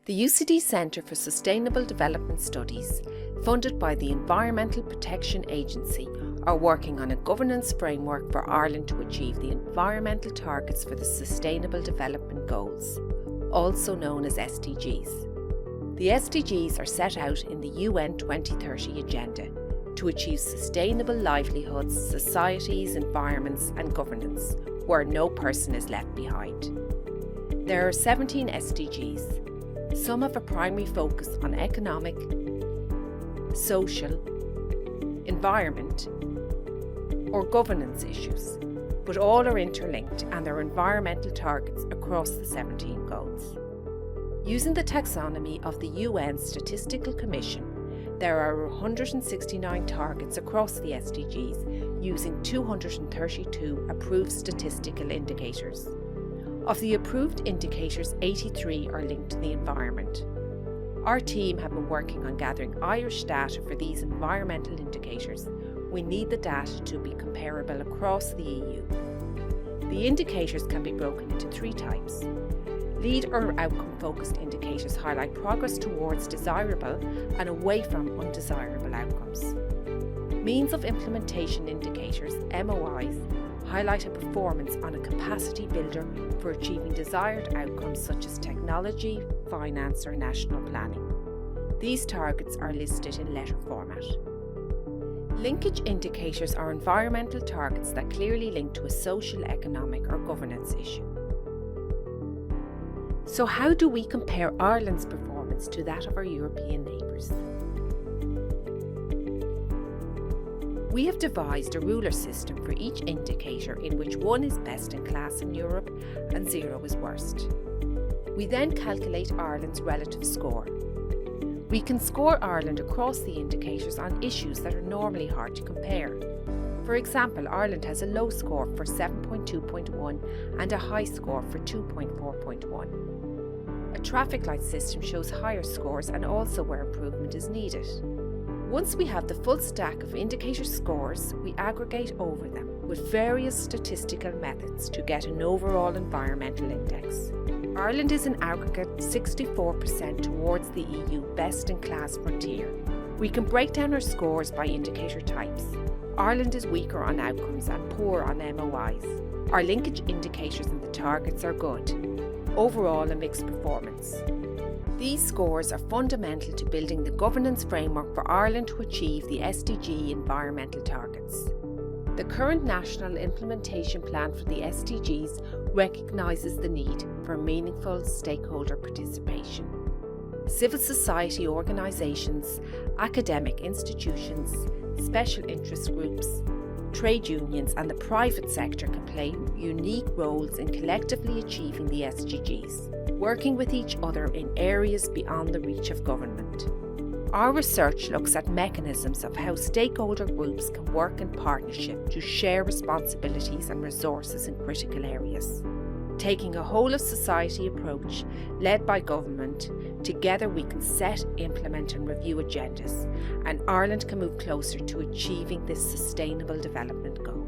The UCD Centre for Sustainable Development Studies, funded by the Environmental Protection Agency, are working on a governance framework for Ireland to achieve the environmental targets for the Sustainable Development Goals, also known as SDGs. The SDGs are set out in the UN 2030 Agenda to achieve sustainable livelihoods, societies, environments and governance, where no person is left behind. There are 17 SDGs. Some have a primary focus on economic, social, environment, or governance issues, but all are interlinked and there are environmental targets across the 17 goals. Using the taxonomy of the UN Statistical Commission, there are 169 targets across the SDGs using 232 approved statistical indicators. Of the approved indicators, 83 are linked to the environment. Our team have been working on gathering Irish data for these environmental indicators. We need the data to be comparable across the EU. The indicators can be broken into three types. Lead or outcome-focused indicators highlight progress towards desirable and away from undesirable outcomes. Means of implementation indicators, MOIs, highlight a performance on a capacity builder for achieving desired outcomes such as technology, finance or national planning. These targets are listed in letter format. Linkage indicators are environmental targets that clearly link to a social, economic or governance issue. So how do we compare Ireland's performance to that of our European neighbours? We have devised a ruler system for each indicator in which 1 is best in class in Europe and 0 is worst. We then calculate Ireland's relative score. We can score Ireland across the indicators on issues that are normally hard to compare. For example, Ireland has a low score for 7.2.1 and a high score for 2.4.1. A traffic light system shows higher scores and also where improvement is needed. Once we have the full stack of indicator scores, we aggregate over them with various statistical methods to get an overall environmental index. Ireland is in aggregate 64% towards the EU best-in-class frontier. We can break down our scores by indicator types. Ireland is weaker on outcomes and poor on MOIs. Our linkage indicators and the targets are good. Overall, a mixed performance. These scores are fundamental to building the governance framework for Ireland to achieve the SDG environmental targets. The current National Implementation Plan for the SDGs recognises the need for meaningful stakeholder participation. Civil society organisations, academic institutions, special interest groups, trade unions and the private sector can play unique roles in collectively achieving the SDGs, working with each other in areas beyond the reach of government. Our research looks at mechanisms of how stakeholder groups can work in partnership to share responsibilities and resources in critical areas. Taking a whole of society approach led by government, together we can set, implement and review agendas, and Ireland can move closer to achieving this sustainable development goal.